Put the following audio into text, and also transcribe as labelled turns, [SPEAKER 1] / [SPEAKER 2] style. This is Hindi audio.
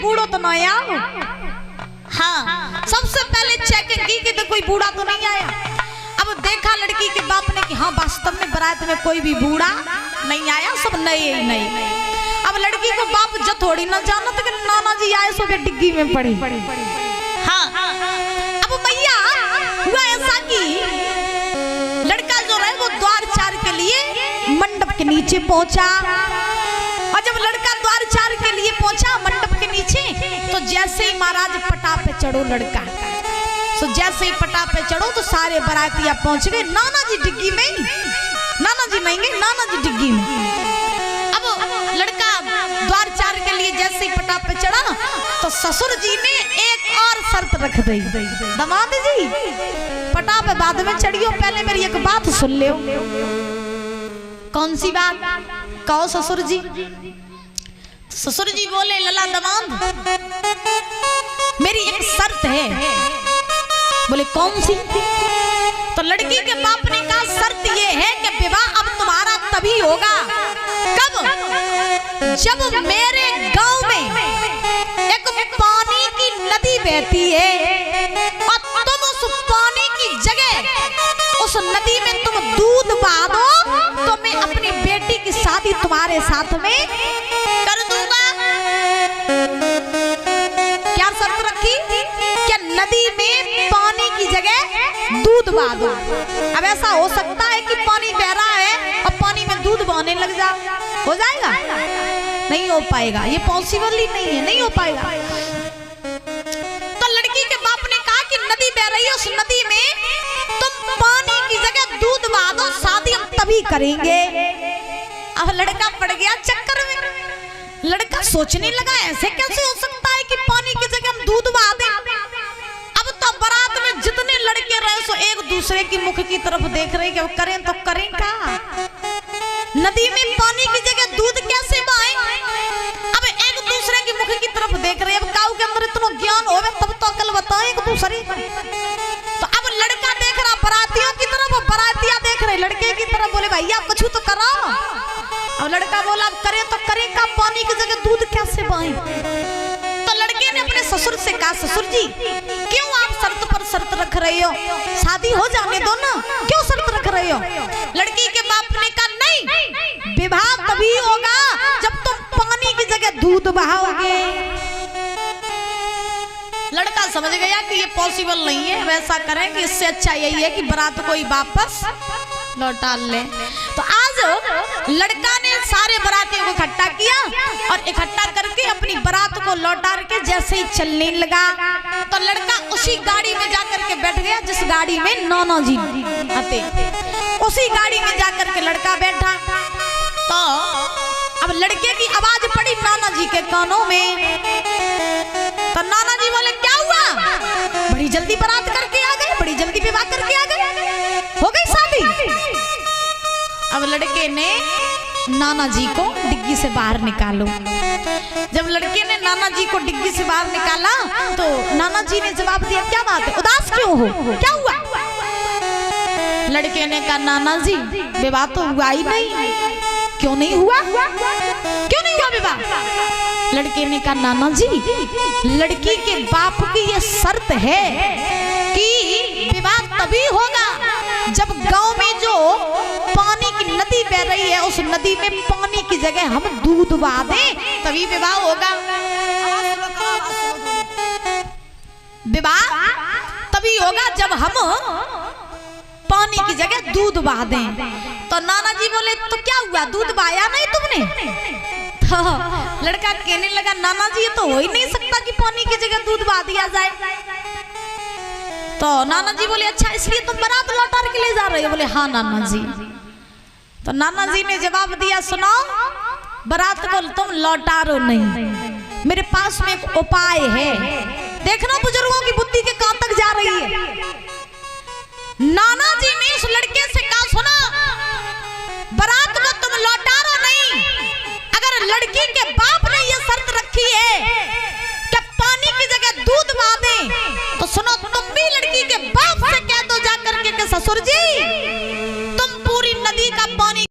[SPEAKER 1] बूढ़ो तो ना आया। हाँ, सबसे पहले चेकिंग की कि कोई बूढ़ा तो नहीं आया। अब देखा लड़की के बाप ने कि हाँ वास्तव में बारात में कोई भी बूढ़ा नहीं आया, सब नए ही नए। अब लड़की को बाप जो थोड़ी ना जाना तो नाना जी आए सो के डिग्गी में पड़ी। हाँ, अब मैया हुआ ऐसा कि लड़का जो रहे वो द्वार चार के लिए मंडप के नीचे पहुंचा। और जब लड़का द्वार चार के लिए पहुंचा मंडप के नीचे, तो जैसे ही महाराज पटा पे चढ़ो लड़का, तो जैसे ही पटा पे चढ़ो तो सारे बारातिया पहुंच गए नाना जी डिग्गी में। नाना जी नहीं गए, नाना जी डिग्गी में। अब लड़का द्वार चार के लिए जैसे ही पटा पे चढ़ा तो ससुर जी ने एक और शर्त रख दी। दामाद जी पटा पे बाद में चढ़ियो, पहले मेरी एक बात सुन ले। कौन सी बात? कहो ससुर जी। ससुर जी बोले लला दामाद मेरी एक शर्त है। बोले कौन सी? तो लड़की के बाप ने कहा शर्त ये है कि विवाह अब तुम्हारा तभी होगा कब? जब मेरे गांव में एक पानी की नदी बहती है और तुम उस पानी की जगह उस नदी में तुम दूध बहा दो तो मैं अपनी बेटी की शादी तुम्हारे साथ में कर दूंगा। क्या शर्त रखी? क्या नदी में पानी की जगह दूध बहा दो। अब ऐसा हो सकता है कि पानी बह रहा है और पानी में दूध बहने लग जा, हो जाएगा? नहीं हो पाएगा, ये पॉसिबल ही नहीं है, नहीं हो पाएगा। तो लड़की के बाप ने कहा कि नदी बह रही है, उस नदी में तुम पानी की जगह दूध बहा दो, शादी हम तभी करेंगे। अब लड़का पड़ गया चक्कर में। लड़का सोचने लगा ऐसे कैसे हो सकता है कि पानी की जगह हम दूध बहा दें। अब तो बारात में जितने लड़के रहे सो एक दूसरे की मुख की तरफ देख रहे कि करें तो करें क्या? नदी में पानी की जगह दूध कैसे बहाए? अब एक दूसरे की मुख की तरफ देख रहे। अब काऊ के अंदर इतना ज्ञान होवे तब तो अकल बताए एक दूसरे। तो अब लड़का देख रहा बारातियों की तरफ, बारातियां देख रहे लड़के की तरफ। बोले भैया कुछ तो कराओ। अब लड़का बोला अब करें तो करें का, पानी की जगह दूध कैसे बहाए? तो लड़के ने अपने ससुर से कहा ससुर जी क्यों आप शर्त पर शर्त रख रहे हो? शादी हो जाने दो ना, क्यों शर्त रख रहे हो? लड़की के बाप ने कहा नहीं, विवाह तभी होगा जब तुम पानी की जगह दूध बहाओगे। लड़का समझ गया कि ये पॉसिबल नहीं है, वैसा करें कि इससे अच्छा यही है कि बारात को ही वापस लौटा ले। तो आज लड़का ने सारे बारातियों को इकट्ठा किया और इकट्ठा करके अपनी बारात को लौटा के जैसे ही चलने लगा तो लड़का उसी गाड़ी में जाकर के बैठ गया जिस गाड़ी में नाना जी आते। उसी गाड़ी में जाकर के लड़का बैठा तो अब लड़के की आवाज पड़ी नाना जी के कानों में। तो नाना जी बोले क्या हुआ? बड़ी जल्दी बारात करके आ गए, बड़ी जल्दी विवाह करके आ गए, हो गई शादी। अब लड़के ने नाना जी को डिग्गी से बाहर निकालो। जब लड़के ने नाना जी को डिग्गी से बाहर निकाला तो नाना जी ने जवाब दिया क्या बात है, उदास क्यों हो, क्या हुआ? लड़के ने कहा नाना जी विवाह तो हुआ ही नहीं। क्यों नहीं हुआ? क्यों नहीं हुआ विवाह? लड़के ने कहा नाना जी लड़की के बाप की ये शर्त है कि विवाह तभी होगा जब गांव में जो पानी की नदी बह रही है उस नदी में पानी की जगह हम दूध बहा दें तभी विवाह होगा। विवाह तभी होगा जब हम पानी की जगह दूध बहा दें। तो नाना जी बोले तो क्या हुआ, दूध बहाया नहीं तुमने? तो लड़का कहने लगा नाना जी ये तो हो ही नहीं सकता कि पानी की जगह दूध बहा दिया जाए। तो नाना जी बोले अच्छा इसलिए तुम बारात लौटा के ले जा रहे हो? बोले हाँ नाना जी। तो नाना जी ने जवाब दिया सुनो बारात को तुम लौटा रो नहीं, मेरे पास में एक उपाय है। देखना बुजुर्गों की बुद्धि के कहां तक जा रही है। नाना जी ने उस लड़के से कहा सुना बारात को तुम लौटा रो नहीं, अगर लड़की के बाप ने ये शर्त रखी है कि पानी की जगह दूध बहा दें तो सुनो तुम भी लड़की के बाप से कह दो जाकर के ससुर जी